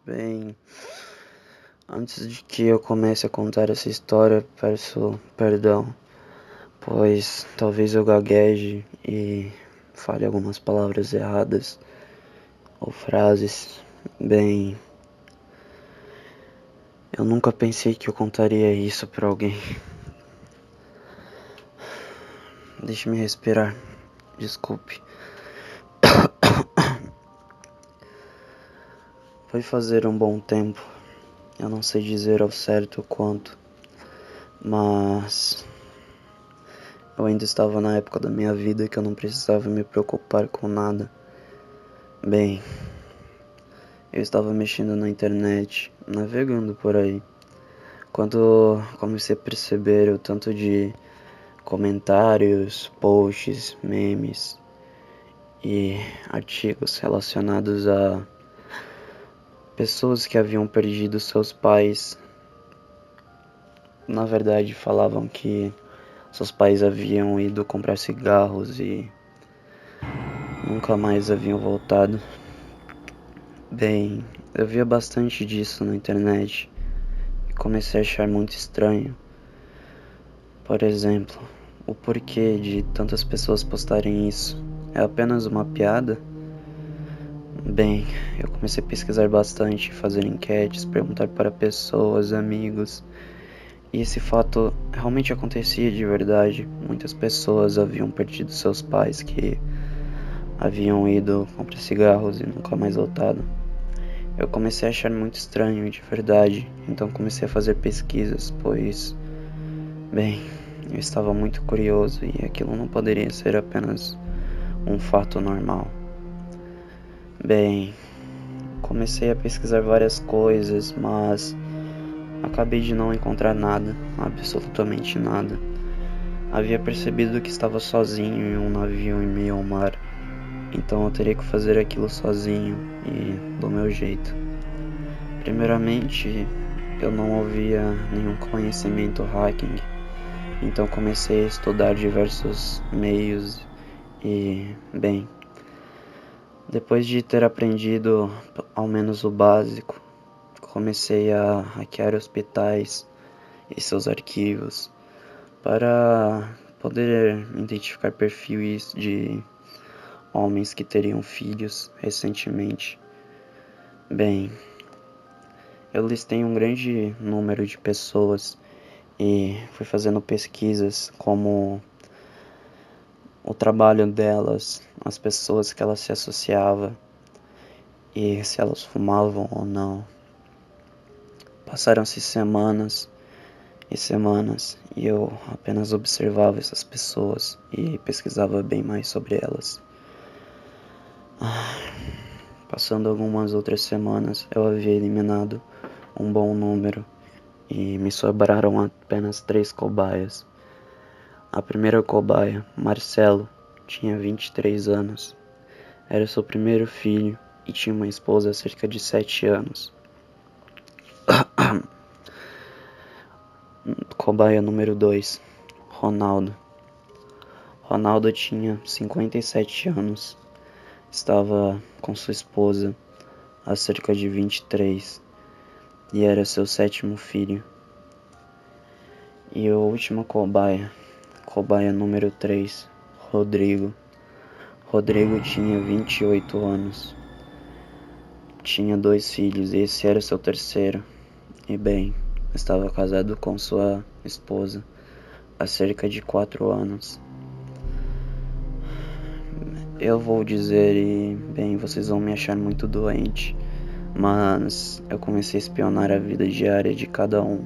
Bem, antes de que eu comece a contar essa história, peço perdão, pois talvez eu gagueje e fale algumas palavras erradas ou frases. Bem, eu nunca pensei que eu contaria isso pra alguém. Deixe-me respirar, desculpe. Foi fazer um bom tempo, eu não sei dizer ao certo o quanto, mas eu ainda estava na época da minha vida que eu não precisava me preocupar com nada. Bem, eu estava mexendo na internet, navegando por aí, quando comecei a perceber o tanto de comentários, posts, memes e artigos relacionados a pessoas que haviam perdido seus pais. Na verdade, falavam que seus pais haviam ido comprar cigarros e nunca mais haviam voltado. Bem, eu via bastante disso na internet e comecei a achar muito estranho. Por exemplo, o porquê de tantas pessoas postarem isso? É apenas uma piada? Bem, eu comecei a pesquisar bastante, fazer enquetes, perguntar para pessoas, amigos, e esse fato realmente acontecia de verdade. Muitas pessoas haviam perdido seus pais que haviam ido comprar cigarros e nunca mais voltado. Eu comecei a achar muito estranho de verdade, então comecei a fazer pesquisas, pois, bem, eu estava muito curioso e aquilo não poderia ser apenas um fato normal. Bem, comecei a pesquisar várias coisas, mas acabei de não encontrar nada, absolutamente nada. Havia percebido que estava sozinho em um navio em meio ao mar, então eu teria que fazer aquilo sozinho e do meu jeito. Primeiramente, eu não havia nenhum conhecimento hacking, então comecei a estudar diversos meios e, bem, depois de ter aprendido ao menos o básico, comecei a hackear hospitais e seus arquivos para poder identificar perfis de homens que teriam filhos recentemente. Bem, eu listei um grande número de pessoas e fui fazendo pesquisas como o trabalho delas, as pessoas que elas se associavam e se elas fumavam ou não. Passaram-se semanas e semanas e eu apenas observava essas pessoas e pesquisava bem mais sobre elas. Passando algumas outras semanas, eu havia eliminado um bom número e me sobraram apenas 3 cobaias. A primeira cobaia, Marcelo, tinha 23 anos. Era seu primeiro filho e tinha uma esposa há cerca de 7 anos. Cobaia número 2, Ronaldo. Ronaldo tinha 57 anos. Estava com sua esposa há cerca de 23 e era seu 7º filho. E a última cobaia número 3, Rodrigo. Rodrigo tinha 28 anos. Tinha 2 filhos e esse era seu terceiro. E bem, estava casado com sua esposa há cerca de 4 anos. Eu vou dizer e, bem, vocês vão me achar muito doente, mas eu comecei a espionar a vida diária de cada um.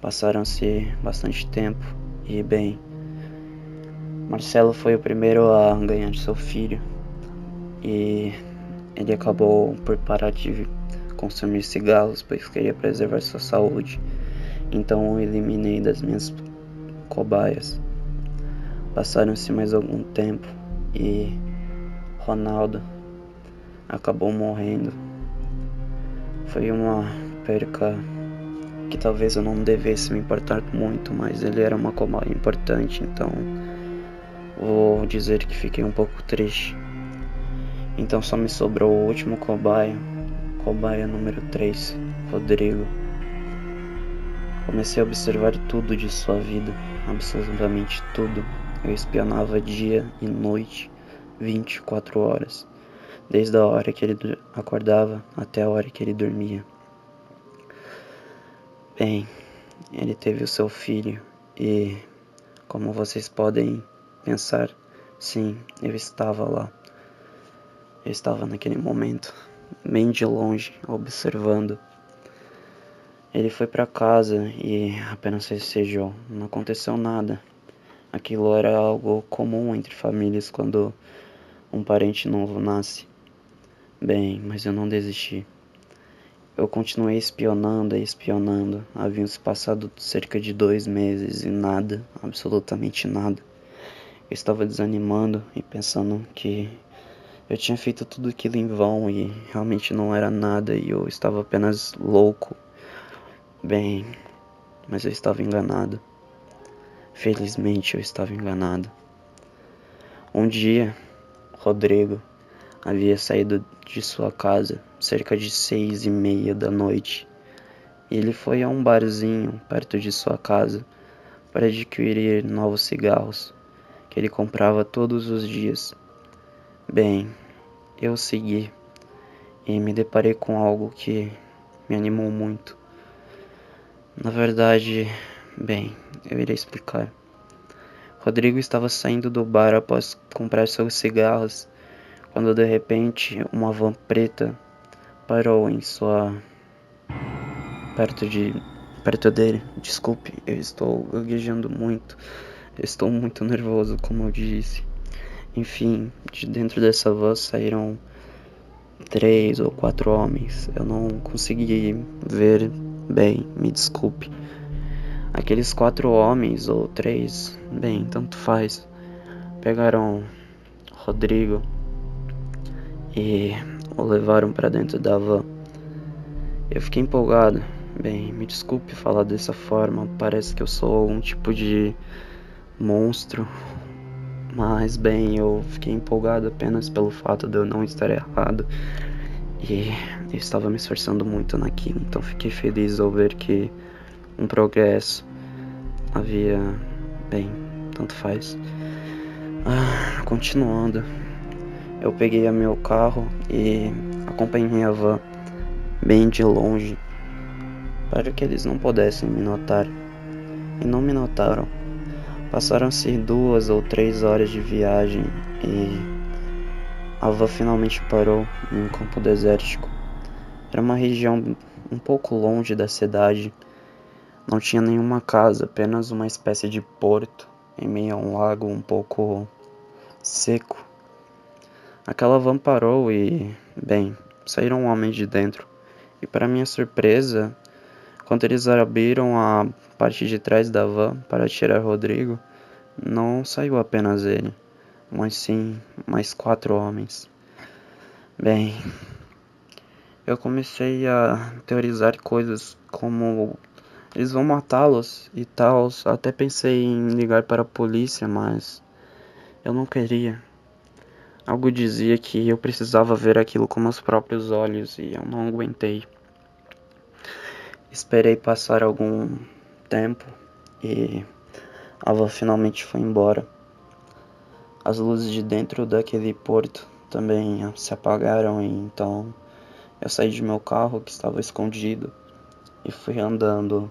Passaram-se bastante tempo e, bem, Marcelo foi o primeiro a ganhar seu filho e ele acabou por parar de consumir cigarros, pois queria preservar sua saúde. Então eu eliminei das minhas cobaias. Passaram-se mais algum tempo e Ronaldo acabou morrendo. Foi uma perca que talvez eu não devesse me importar muito, mas ele era uma cobaia importante, então vou dizer que fiquei um pouco triste. Então só me sobrou o último cobaia número 3, Rodrigo. Comecei a observar tudo de sua vida, absolutamente tudo. Eu espionava dia e noite, 24 horas, desde a hora que ele acordava até a hora que ele dormia. Bem, ele teve o seu filho e, como vocês podem pensar, sim, eu estava lá. Eu estava naquele momento, bem de longe, observando. Ele foi para casa e apenas festejou. Não aconteceu nada. Aquilo era algo comum entre famílias quando um parente novo nasce. Bem, mas eu não desisti. Eu continuei espionando e espionando. Haviam se passado cerca de 2 meses e nada, absolutamente nada. Eu estava desanimando e pensando que eu tinha feito tudo aquilo em vão e realmente não era nada e eu estava apenas louco. Bem, mas eu estava enganado. Felizmente eu estava enganado. Um dia, Rodrigo havia saído de sua casa cerca de 6:30 da noite. E ele foi a um barzinho perto de sua casa para adquirir novos cigarros que ele comprava todos os dias. Bem, eu segui e me deparei com algo que me animou muito. Na verdade, bem, eu irei explicar. Rodrigo estava saindo do bar após comprar seus cigarros, quando de repente uma van preta parou em sua perto dele. Desculpe, eu estou gaguejando muito. Eu estou muito nervoso, como eu disse. Enfim, de dentro dessa van saíram 3 ou 4 homens. Eu não consegui ver bem, me desculpe. Aqueles 4 homens ou 3, bem, tanto faz. Pegaram Rodrigo e o levaram para dentro da van. Eu fiquei empolgado. Bem, me desculpe falar dessa forma, parece que eu sou algum tipo de monstro. Mas bem, eu fiquei empolgado apenas pelo fato de eu não estar errado. E eu estava me esforçando muito naquilo, então fiquei feliz ao ver que um progresso havia... Bem, tanto faz. Continuando, eu peguei meu carro e acompanhei a van bem de longe para que eles não pudessem me notar. E não me notaram. Passaram-se 2 ou 3 horas de viagem e a van finalmente parou em um campo desértico. Era uma região um pouco longe da cidade. Não tinha nenhuma casa, apenas uma espécie de porto em meio a um lago um pouco seco. Aquela van parou e, bem, saíram homens de dentro. E para minha surpresa, quando eles abriram a parte de trás da van para tirar Rodrigo, não saiu apenas ele, mas sim mais 4 homens. Bem, eu comecei a teorizar coisas como eles vão matá-los e tal. Até pensei em ligar para a polícia, mas eu não queria. Algo dizia que eu precisava ver aquilo com meus próprios olhos e eu não aguentei. Esperei passar algum tempo e a van finalmente foi embora. As luzes de dentro daquele porto também se apagaram e então eu saí de meu carro que estava escondido e fui andando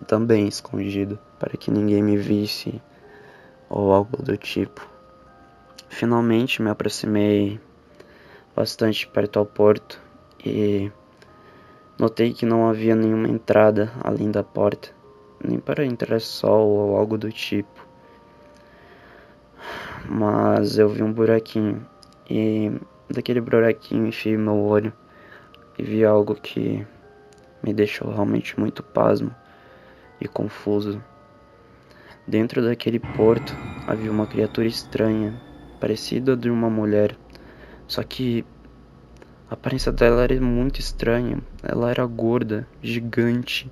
também escondido para que ninguém me visse ou algo do tipo. Finalmente me aproximei bastante perto ao porto e notei que não havia nenhuma entrada além da porta, nem para entrar sol ou algo do tipo. Mas eu vi um buraquinho e daquele buraquinho enfiei meu olho e vi algo que me deixou realmente muito pasmo e confuso. Dentro daquele porto havia uma criatura estranha, parecida de uma mulher, só que a aparência dela era muito estranha. Ela era gorda, gigante,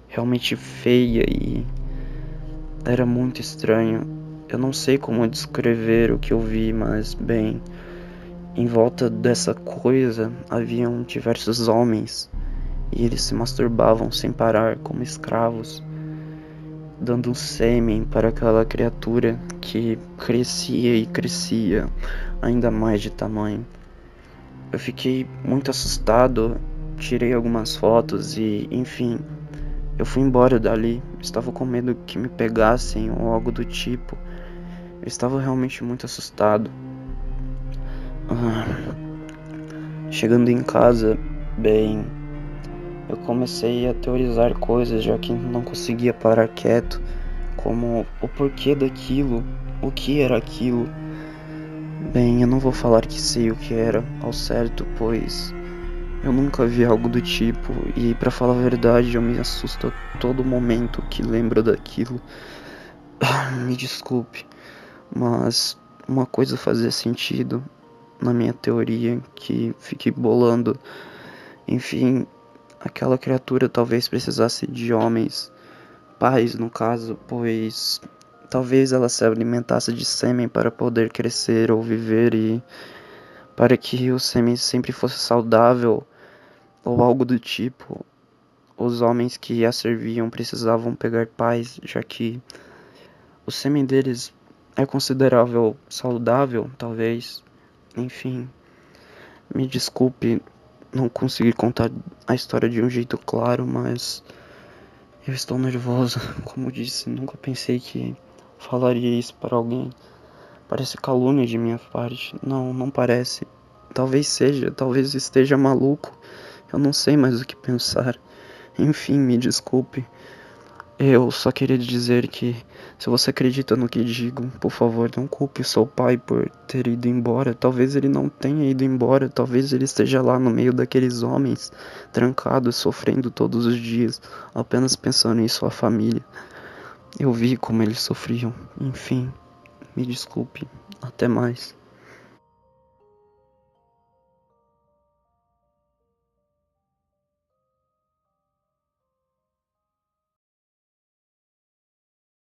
realmente feia e era muito estranho. Eu não sei como descrever o que eu vi, mas bem, Em volta dessa coisa haviam diversos homens e eles se masturbavam sem parar como escravos, dando sêmen para aquela criatura que crescia e crescia ainda mais de tamanho. Eu fiquei muito assustado, tirei algumas fotos e, enfim, eu fui embora dali. Estava com medo que me pegassem ou algo do tipo. Eu estava realmente muito assustado. Ah, chegando em casa, bem, eu comecei a teorizar coisas já que não conseguia parar quieto, como o porquê daquilo, o que era aquilo. Bem, eu não vou falar que sei o que era ao certo, pois eu nunca vi algo do tipo e, pra falar a verdade, eu me assusto a todo momento que lembro daquilo. Me desculpe, mas uma coisa fazia sentido na minha teoria que fiquei bolando. Enfim, aquela criatura talvez precisasse de homens, pais no caso, pois talvez ela se alimentasse de sêmen para poder crescer ou viver e para que o sêmen sempre fosse saudável ou algo do tipo. Os homens que a serviam precisavam pegar pais, já que o sêmen deles é considerável saudável, talvez. Enfim, me desculpe não conseguir contar a história de um jeito claro, mas eu estou nervoso. Como disse, nunca pensei que falaria isso para alguém. Parece calúnia de minha parte. Não, não parece. Talvez seja, talvez esteja maluco. Eu não sei mais o que pensar. Enfim, me desculpe. Eu só queria dizer que, se você acredita no que digo, por favor, não culpe seu pai por ter ido embora. Talvez ele não tenha ido embora, talvez ele esteja lá no meio daqueles homens, trancado, sofrendo todos os dias, apenas pensando em sua família. Eu vi como eles sofriam. Enfim, me desculpe. Até mais.